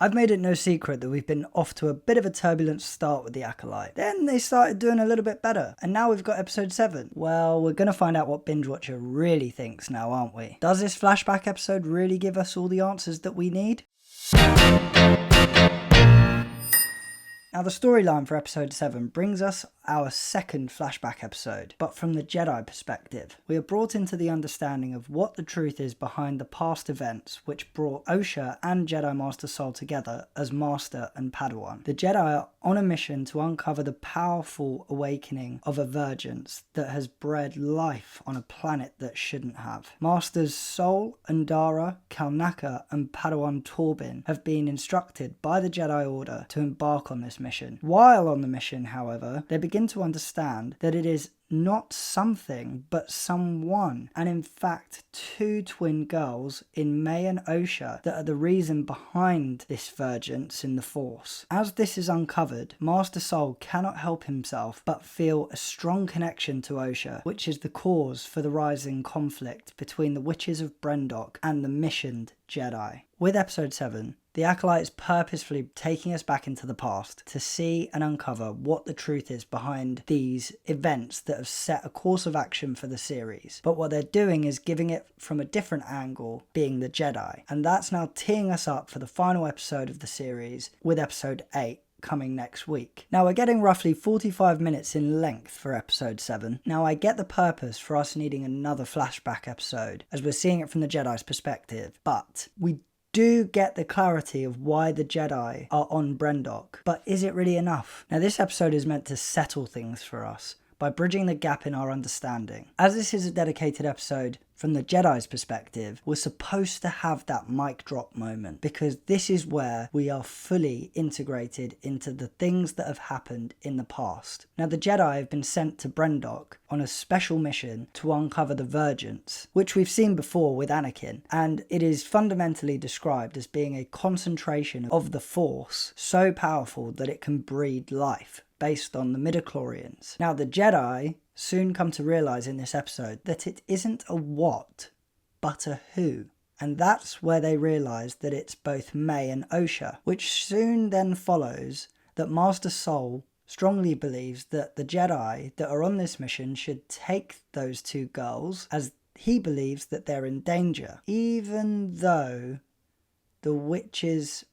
I've made it no secret that we've been off to a bit of a turbulent start with the Acolyte. Then they started doing a little bit better, and now we've got episode 7. Well, we're going to find out what Binge Watcher really thinks now, aren't we? Does this flashback episode really give us all the answers that we need? Now, the storyline for episode 7 brings us our second flashback episode, but from the Jedi perspective. We are brought into the understanding of what the truth is behind the past events which brought Osha and Jedi Master Sol together as Master and Padawan. The Jedi are on a mission to uncover the powerful awakening of a vergence that has bred life on a planet that shouldn't have. Masters Sol, Indira, Kalnacca and Palawan Torbin have been instructed by the Jedi Order to embark on this mission. While on the mission, however, they begin to understand that it is not something but someone, and in fact 2 twin girls in Mae and Osha that are the reason behind this vergence in the Force. As this is uncovered, Master Sol cannot help himself but feel a strong connection to Osha, which is the cause for the rising conflict between the Witches of Brendok and the missioned Jedi. With episode 7, the Acolyte is purposefully taking us back into the past to see and uncover what the truth is behind these events that have set a course of action for the series. But what they're doing is giving it from a different angle, being the Jedi. And that's now teeing us up for the final episode of the series with episode 8. Coming next week. Now, we're getting roughly 45 minutes in length for episode 7. Now, I get the purpose for us needing another flashback episode as we're seeing it from the Jedi's perspective, but we do get the clarity of why the Jedi are on Brendok, but is it really enough? Now, this episode is meant to settle things for us by bridging the gap in our understanding. As this is a dedicated episode from the Jedi's perspective, we're supposed to have that mic drop moment, because this is where we are fully integrated into the things that have happened in the past. Now, the Jedi have been sent to Brendok on a special mission to uncover the vergence, which we've seen before with Anakin, and it is fundamentally described as being a concentration of the Force so powerful that it can breed life, based on the midichlorians. Now, the Jedi soon come to realise in this episode that it isn't a what, but a who. And that's where they realise that it's both Mae and Osha, which soon then follows that Master Sol strongly believes that the Jedi that are on this mission should take those 2 girls, as he believes that they're in danger, even though the witches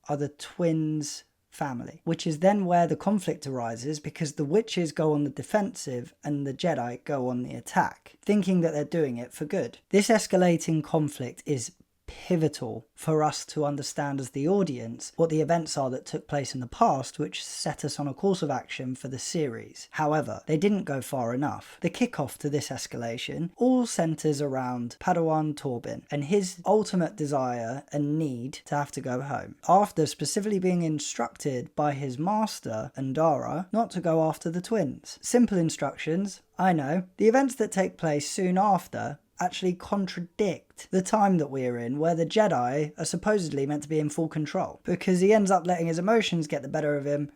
are the twins' family, which is then where the conflict arises, because the witches go on the defensive and the Jedi go on the attack, thinking that they're doing it for good. This escalating conflict is pivotal for us to understand as the audience what the events are that took place in the past, which set us on a course of action for the series. However, they didn't go far enough. The kickoff to this escalation all centres around Palawan Torbin and his ultimate desire and need to have to go home, after specifically being instructed by his master, Indira, not to go after the twins. Simple instructions, I know. The events that take place soon after actually contradict the time that we're in, where the Jedi are supposedly meant to be in full control, because he ends up letting his emotions get the better of him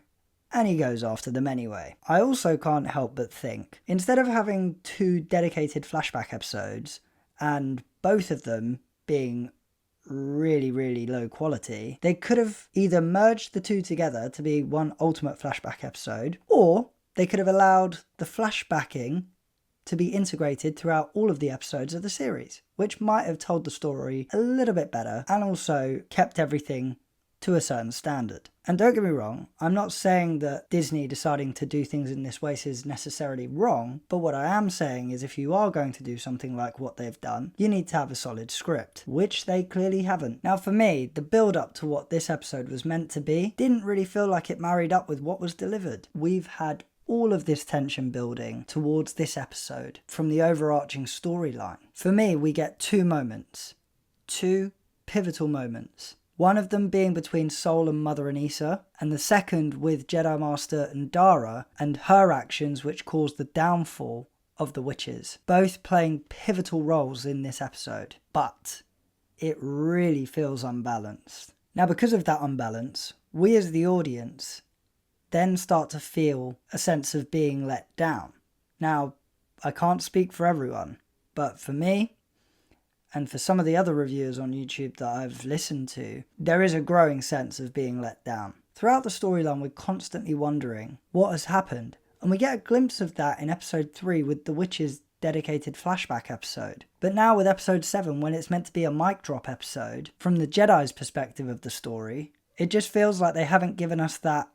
and he goes after them anyway. I also can't help but think, instead of having 2 dedicated flashback episodes and both of them being really low quality, they could have either merged the 2 together to be one ultimate flashback episode, or they could have allowed the flashbacking to be integrated throughout all of the episodes of the series, which might have told the story a little bit better and also kept everything to a certain standard. And don't get me wrong, I'm not saying that Disney deciding to do things in this way is necessarily wrong, but what I am saying is if you are going to do something like what they've done, you need to have a solid script, which they clearly haven't. Now, for me, the build up to what this episode was meant to be didn't really feel like it married up with what was delivered. We've had all of this tension building towards this episode from the overarching storyline. For me, we get 2 moments, 2 pivotal moments. One of them being between Sol and Mother Anissa, and the second with Jedi Master Indira and her actions which caused the downfall of the witches, both playing pivotal roles in this episode. But it really feels unbalanced. Now, because of that unbalance, we as the audience then start to feel a sense of being let down. Now, I can't speak for everyone, but for me, and for some of the other reviewers on YouTube that I've listened to, there is a growing sense of being let down. Throughout the storyline, we're constantly wondering what has happened, and we get a glimpse of that in episode 3 with the Witches' dedicated flashback episode. But now with episode 7, when it's meant to be a mic drop episode, from the Jedi's perspective of the story, it just feels like they haven't given us that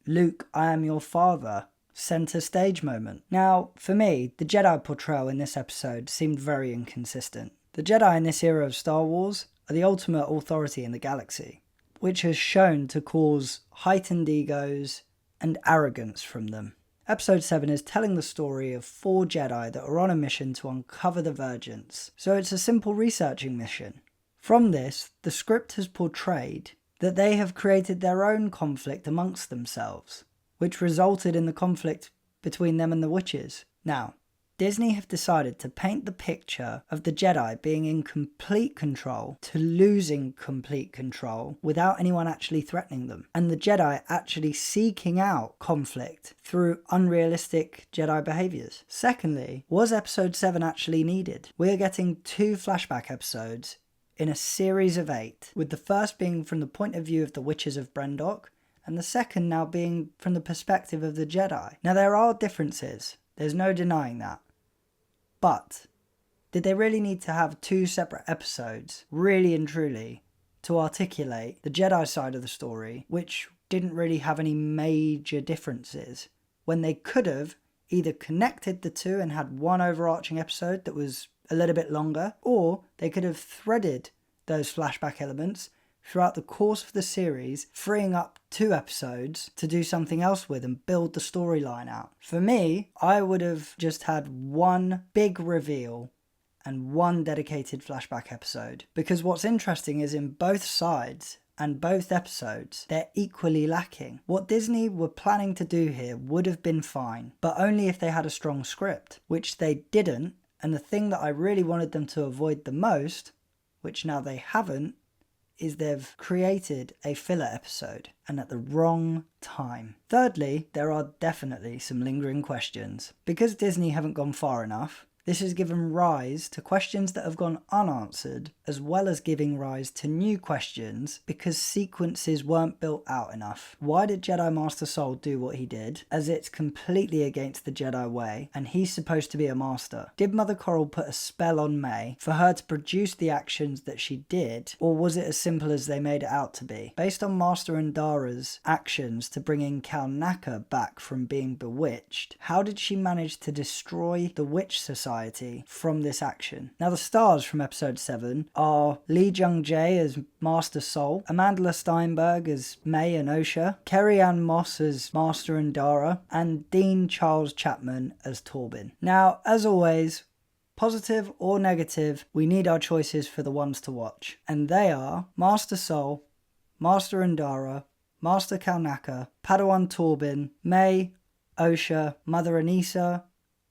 Luke, I am your father center stage moment. Now, for me, the Jedi portrayal in this episode seemed very inconsistent. The Jedi in this era of Star Wars are the ultimate authority in the galaxy, which has shown to cause heightened egos and arrogance from them. Episode 7 is telling the story of 4 Jedi that are on a mission to uncover the vergence, so it's a simple researching mission. From this, the script has portrayed that they have created their own conflict amongst themselves, which resulted in the conflict between them and the witches. Now, Disney have decided to paint the picture of the Jedi being in complete control to losing complete control without anyone actually threatening them, and the Jedi actually seeking out conflict through unrealistic Jedi behaviours. Secondly, was episode 7 actually needed? We're getting 2 flashback episodes in a series of 8, with the first being from the point of view of the Witches of Brendok, and the second now being from the perspective of the Jedi. Now, there are differences, there's no denying that. But did they really need to have 2 separate episodes, really and truly, to articulate the Jedi side of the story, which didn't really have any major differences, when they could have either connected the 2 and had one overarching episode that was a little bit longer, or they could have threaded those flashback elements throughout the course of the series, freeing up 2 episodes to do something else with and build the storyline out. For me, I would have just had one big reveal and one dedicated flashback episode. Because what's interesting is in both sides and both episodes, they're equally lacking. What Disney were planning to do here would have been fine, but only if they had a strong script, which they didn't. And the thing that I really wanted them to avoid the most, which now they haven't, is they've created a filler episode, and at the wrong time. Thirdly, there are definitely some lingering questions. Because Disney haven't gone far enough, this has given rise to questions that have gone unanswered, as well as giving rise to new questions because sequences weren't built out enough. Why did Jedi Master Sol do what he did, as it's completely against the Jedi way, and he's supposed to be a master? Did Mother Coral put a spell on Mae for her to produce the actions that she did, or was it as simple as they made it out to be? Based on Master Indira's actions to bringing Kalnacca back from being bewitched, how did she manage to destroy the Witch Society from this action? Now, the stars from episode 7 are Lee Jung-jae as Master Sol, Amanda Steinberg as Mae and Osha, Kerry-Ann Moss as Master Indira, and Dean Charles Chapman as Torbin. Now, as always, positive or negative, we need our choices for the ones to watch, and they are Master Sol, Master Indira, Master Kalnacca, Padawan Torbin, Mae, Osha, Mother Anissa,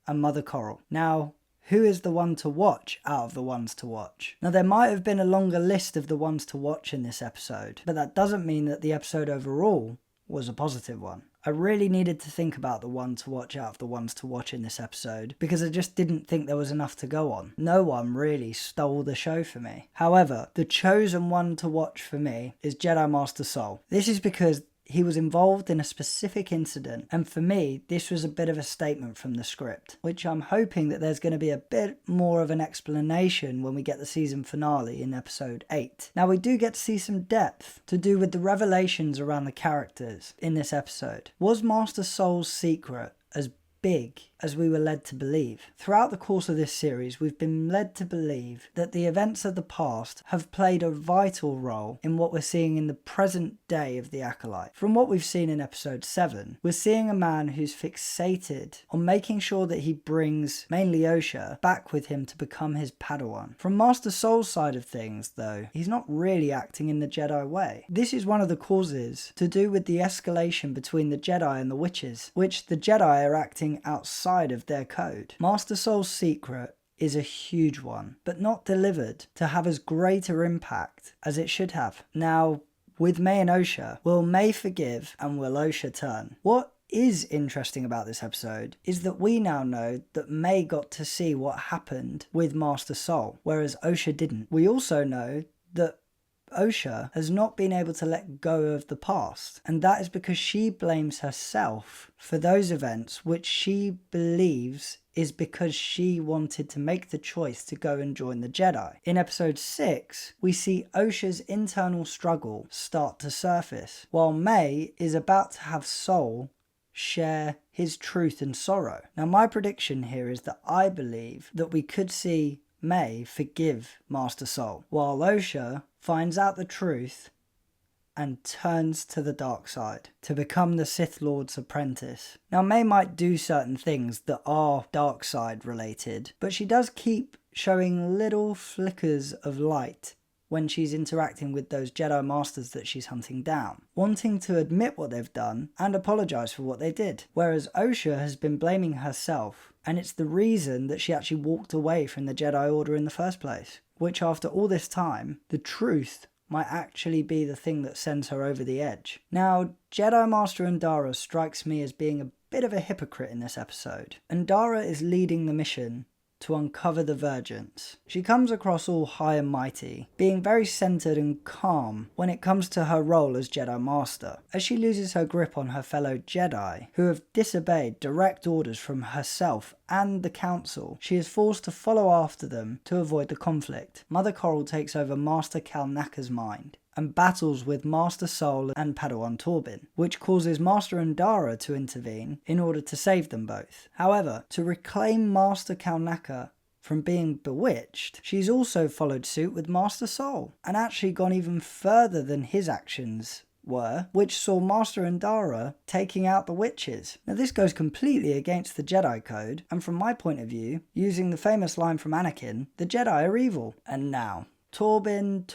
and Mother Coral. Now, who is the one to watch out of the ones to watch? Now, there might have been a longer list of the ones to watch in this episode, but that doesn't mean that the episode overall was a positive one. I really needed to think about the one to watch out of the ones to watch in this episode, because I just didn't think there was enough to go on. No one really stole the show for me. However, the chosen one to watch for me is Jedi Master Sol. This is because he was involved in a specific incident, and for me, this was a bit of a statement from the script, which I'm hoping that there's going to be a bit more of an explanation when we get the season finale in episode 8. Now, we do get to see some depth to do with the revelations around the characters in this episode. Was Master Sol's secret as big as we were led to believe? Throughout the course of this series, we've been led to believe that the events of the past have played a vital role in what we're seeing in the present day of the Acolyte. From what we've seen in episode 7, we're seeing a man who's fixated on making sure that he brings mainly Osha back with him to become his Padawan. From Master Sol's side of things, though, he's not really acting in the Jedi way. This is one of the causes to do with the escalation between the Jedi and the witches, which the Jedi are acting outside of their code. Master Sol's secret is a huge one, but not delivered to have as greater impact as it should have. Now, with Mae and Osha, will Mae forgive and will Osha turn? What is interesting about this episode is that we now know that Mae got to see what happened with Master Sol, whereas Osha didn't. We also know that Osha has not been able to let go of the past, and that is because she blames herself for those events which she believes is because she wanted to make the choice to go and join the Jedi. In episode 6, we see Osha's internal struggle start to surface, while Mae is about to have Sol share his truth and sorrow. Now, my prediction here is that I believe that we could see Mae forgive Master Sol, while Osha finds out the truth and turns to the dark side to become the Sith Lord's apprentice. Now, Mae might do certain things that are dark side related, but she does keep showing little flickers of light when she's interacting with those Jedi Masters that she's hunting down, wanting to admit what they've done and apologise for what they did. Whereas Osha has been blaming herself, and it's the reason that she actually walked away from the Jedi Order in the first place, which after all this time, the truth might actually be the thing that sends her over the edge. Now, Jedi Master Indira strikes me as being a bit of a hypocrite in this episode. Indira is leading the mission to uncover the vergence. She comes across all high and mighty, being very centered and calm when it comes to her role as Jedi Master, as she loses her grip on her fellow Jedi, who have disobeyed direct orders from herself and the Council. She is forced to follow after them to avoid the conflict. Mother Coral takes over Master Kalnacca's mind and battles with Master Sol and Palawan Torbin, which causes Master Indira to intervene in order to save them both. However, to reclaim Master Kalnacca from being bewitched, she's also followed suit with Master Sol, and actually gone even further than his actions were, which saw Master Indira taking out the witches. Now, this goes completely against the Jedi Code, and from my point of view, using the famous line from Anakin, the Jedi are evil. And now, Torbin.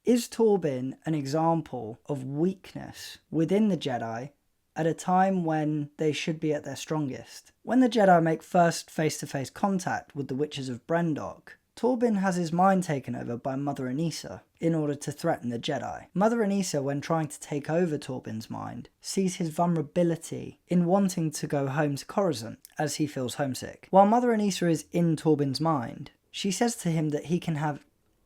Is Torbin an example of weakness within the Jedi at a time when they should be at their strongest? When the Jedi make first face-to-face contact with the Witches of Brendok, Torbin has his mind taken over by Mother Anissa in order to threaten the Jedi. Mother Anissa, when trying to take over Torbin's mind, sees his vulnerability in wanting to go home to Coruscant as he feels homesick. While Mother Anissa is in Torbin's mind, she says to him that he can have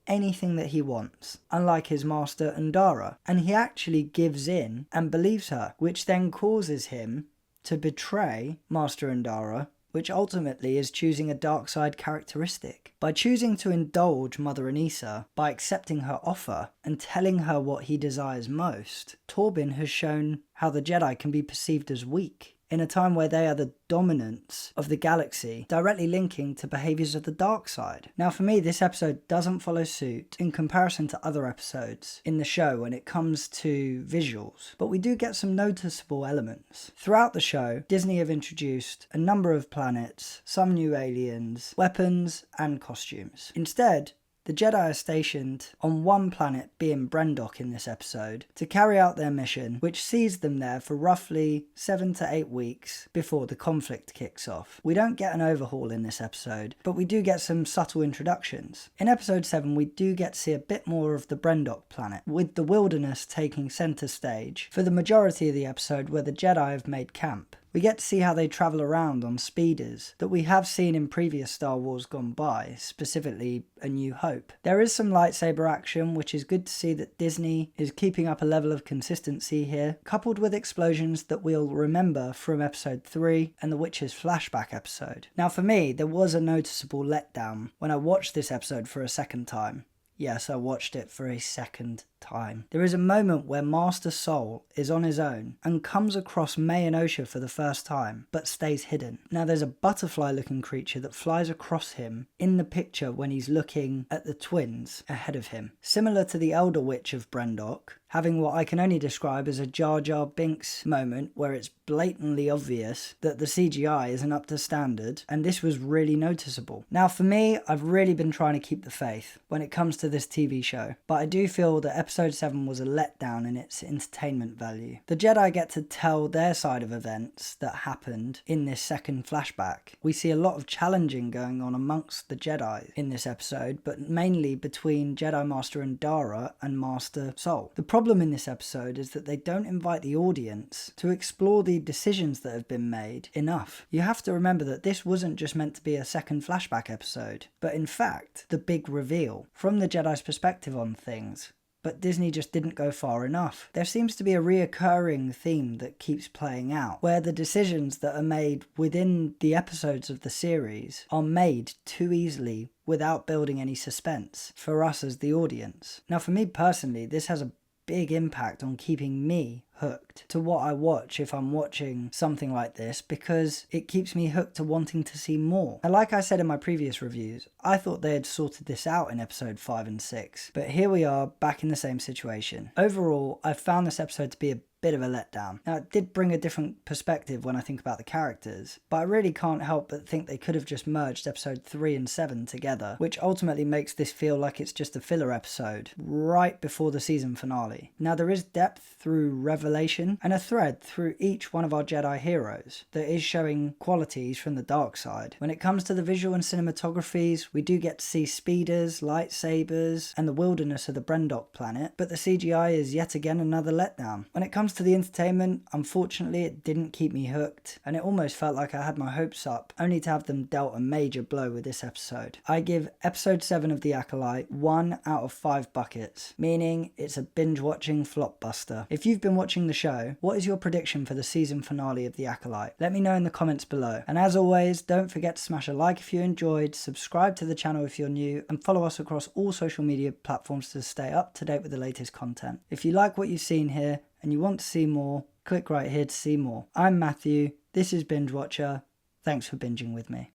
anything that he wants, unlike his master Indira, and he actually gives in and believes her, which then causes him to betray Master Indira, which ultimately is choosing a dark side characteristic. By choosing to indulge Mother Anissa, by accepting her offer and telling her what he desires most, Torbin has shown how the Jedi can be perceived as weak in a time where they are the dominants of the galaxy, directly linking to behaviours of the dark side. Now, for me, this episode doesn't follow suit in comparison to other episodes in the show when it comes to visuals, but we do get some noticeable elements. Throughout the show, Disney have introduced a number of planets, some new aliens, weapons, and costumes. Instead, the Jedi are stationed on one planet, being Brendok in this episode, to carry out their mission, which sees them there for roughly 7 to 8 weeks before the conflict kicks off. We don't get an overhaul in this episode, but we do get some subtle introductions. In episode 7, we do get to see a bit more of the Brendok planet, with the wilderness taking centre stage for the majority of the episode where the Jedi have made camp. We get to see how they travel around on speeders that we have seen in previous Star Wars gone by, specifically A New Hope. There is some lightsaber action, which is good to see that Disney is keeping up a level of consistency here, coupled with explosions that we'll remember from episode 3 and the Witches flashback episode. Now, for me, there was a noticeable letdown when I watched this episode for a second time. Yes, I watched it for a second time. There is a moment where Master Sol is on his own and comes across Mae and Osha for the first time, but stays hidden. Now, there's a butterfly-looking creature that flies across him in the picture when he's looking at the twins ahead of him. Similar to the Elder Witch of Brendok, having what I can only describe as a Jar Jar Binks moment where it's blatantly obvious that the CGI isn't up to standard, and this was really noticeable. Now, for me, I've really been trying to keep the faith when it comes to this TV show, but I do feel that episode 7 was a letdown in its entertainment value. The Jedi get to tell their side of events that happened in this second flashback. We see a lot of challenging going on amongst the Jedi in this episode, but mainly between Jedi Master Indira and Master Sol. The problem in this episode is that they don't invite the audience to explore the decisions that have been made enough. You have to remember that this wasn't just meant to be a second flashback episode, but in fact, the big reveal from the Jedi's perspective on things. But Disney just didn't go far enough. There seems to be a reoccurring theme that keeps playing out, where the decisions that are made within the episodes of the series are made too easily without building any suspense for us as the audience. Now, for me personally, this has a big impact on keeping me hooked to what I watch if I'm watching something like this, because it keeps me hooked to wanting to see more. And like I said in my previous reviews, I thought they had sorted this out in episode 5 and 6, but here we are back in the same situation. Overall, I found this episode to be a bit of a letdown. Now, it did bring a different perspective when I think about the characters, but I really can't help but think they could have just merged episode 3 and 7 together, which ultimately makes this feel like it's just a filler episode right before the season finale. Now, there is depth through revelation and a thread through each one of our Jedi heroes that is showing qualities from the dark side. When it comes to the visual and cinematographies, we do get to see speeders, lightsabers, and the wilderness of the Brendok planet, but the CGI is yet again another letdown. When it comes to the entertainment, unfortunately it didn't keep me hooked, and it almost felt like I had my hopes up, only to have them dealt a major blow with this episode. I give episode 7 of The Acolyte 1 out of 5 buckets, meaning it's a binge watching flopbuster. If you've been watching the show, what is your prediction for the season finale of The Acolyte? Let me know in the comments below. And as always, don't forget to smash a like if you enjoyed, subscribe to the channel if you're new, and follow us across all social media platforms to stay up to date with the latest content. If you like what you've seen here, and you want to see more, click right here to see more. I'm Matthew, this is Binge Watcher, thanks for binging with me.